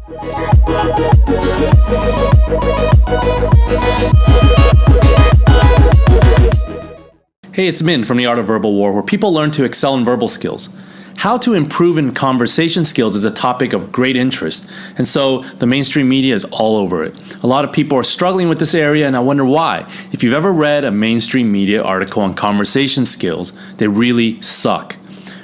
Hey, it's Min from The Art of Verbal War, where people learn to excel in verbal skills. How to improve in conversation skills is a topic of great interest, and so the mainstream media is all over it. A lot of people are struggling with this area, and I wonder why. If you've ever read a mainstream media article on conversation skills, they really suck.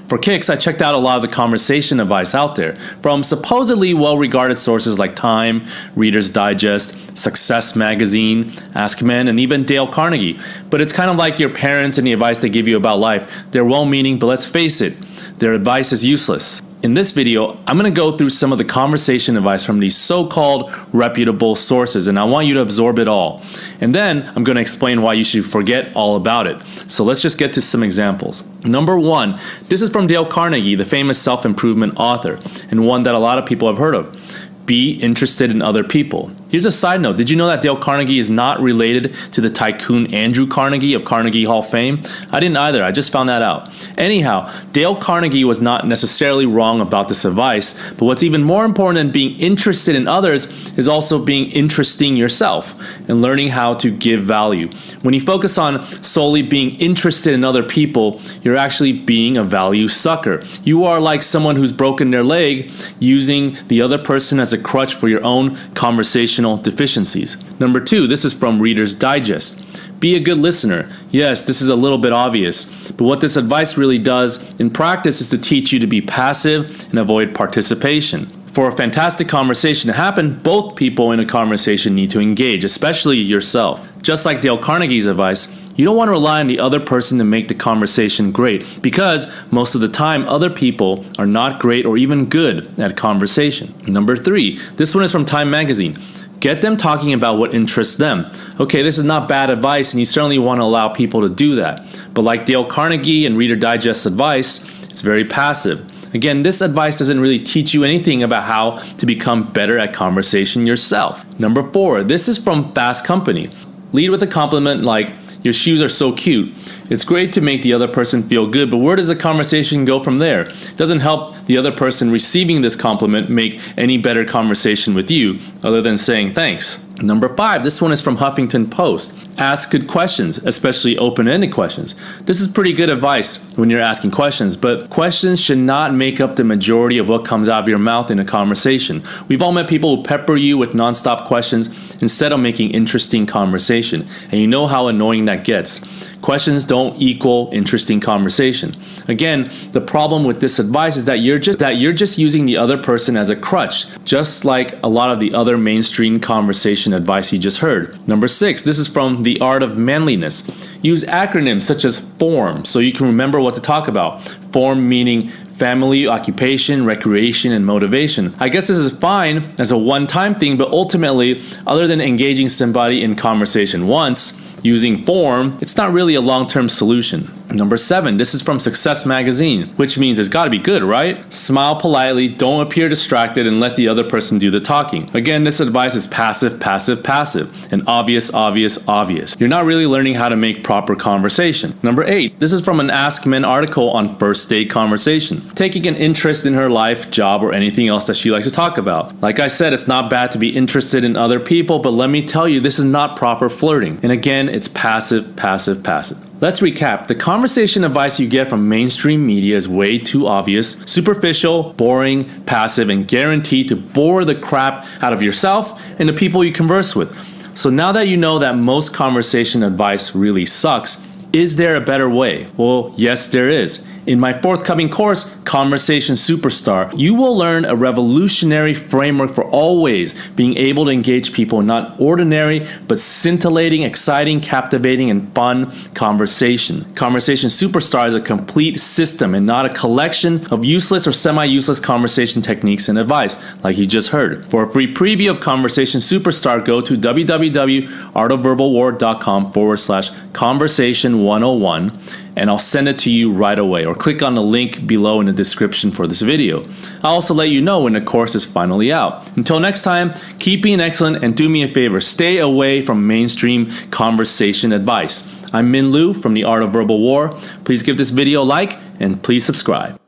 For kicks, I checked out a lot of the conversation advice out there from supposedly well-regarded sources like Time, Reader's Digest, Success Magazine, Askmen, and even Dale Carnegie. But it's kind of like your parents and the advice they give you about life. They're well-meaning, but let's face it, their advice is useless. In this video, I'm going to go through some of the conversation advice from these so-called reputable sources, and I want you to absorb it all. And then I'm going to explain why you should forget all about it. So let's just get to some examples. Number one, this is from Dale Carnegie, the famous self-improvement author, and one that a lot of people have heard of. Be interested in other people. Here's a side note. Did you know that Dale Carnegie is not related to the tycoon Andrew Carnegie of Carnegie Hall fame? I didn't either. I just found that out. Anyhow, Dale Carnegie was not necessarily wrong about this advice, but what's even more important than being interested in others is also being interesting yourself and learning how to give value. When you focus on solely being interested in other people, you're actually being a value sucker. You are like someone who's broken their leg using the other person as a crutch for your own conversational deficiencies. Number two, this is from Reader's Digest. Be a good listener. Yes, this is a little bit obvious, but what this advice really does in practice is to teach you to be passive and avoid participation. For a fantastic conversation to happen, both people in a conversation need to engage, especially yourself. Just like Dale Carnegie's advice, you don't want to rely on the other person to make the conversation great, because most of the time other people are not great or even good at conversation. Number three, this one is from Time Magazine. Get them talking about what interests them. Okay, this is not bad advice, and you certainly want to allow people to do that. But like Dale Carnegie and Reader Digest advice, it's very passive. Again, this advice doesn't really teach you anything about how to become better at conversation yourself. Number four, this is from Fast Company. Lead with a compliment like, "Your shoes are so cute." It's great to make the other person feel good, but where does the conversation go from there? It doesn't help the other person receiving this compliment make any better conversation with you, other than saying thanks. Number five, this one is from Huffington Post. Ask good questions, especially open-ended questions. This is pretty good advice when you're asking questions, but questions should not make up the majority of what comes out of your mouth in a conversation. We've all met people who pepper you with non-stop questions instead of making interesting conversation, and you know how annoying that gets. Questions don't equal interesting conversation. Again, the problem with this advice is that you're just using the other person as a crutch, just like a lot of the other mainstream conversation advice you just heard. Number six, this is from The Art of Manliness. Use acronyms such as FORM so you can remember what to talk about. FORM meaning family, occupation, recreation, and motivation. I guess this is fine as a one-time thing, but ultimately, other than engaging somebody in conversation once, using FORM, it's not really a long-term solution. Number seven, this is from Success Magazine, which means it's gotta be good, right? Smile politely, don't appear distracted, and let the other person do the talking. Again, this advice is passive, passive, passive, and obvious, obvious, obvious. You're not really learning how to make proper conversation. Number eight, this is from an Askmen article on first date conversation. Taking an interest in her life, job, or anything else that she likes to talk about. Like I said, it's not bad to be interested in other people, but let me tell you, this is not proper flirting. And again, it's passive, passive, passive. Let's recap. The conversation advice you get from mainstream media is way too obvious, superficial, boring, passive, and guaranteed to bore the crap out of yourself and the people you converse with. So now that you know that most conversation advice really sucks, is there a better way? Well, yes, there is. In my forthcoming course, Conversation Superstar, you will learn a revolutionary framework for always being able to engage people in not ordinary, but scintillating, exciting, captivating, and fun conversation. Conversation Superstar is a complete system and not a collection of useless or semi-useless conversation techniques and advice, like you just heard. For a free preview of Conversation Superstar, go to www.artofverbalwar.com/conversation101. and I'll send it to you right away, or click on the link below in the description for this video. I'll also let you know when the course is finally out. Until next time, keep being excellent, and do me a favor, stay away from mainstream conversation advice. I'm Min Lu from The Art of Verbal War. Please give this video a like and please subscribe.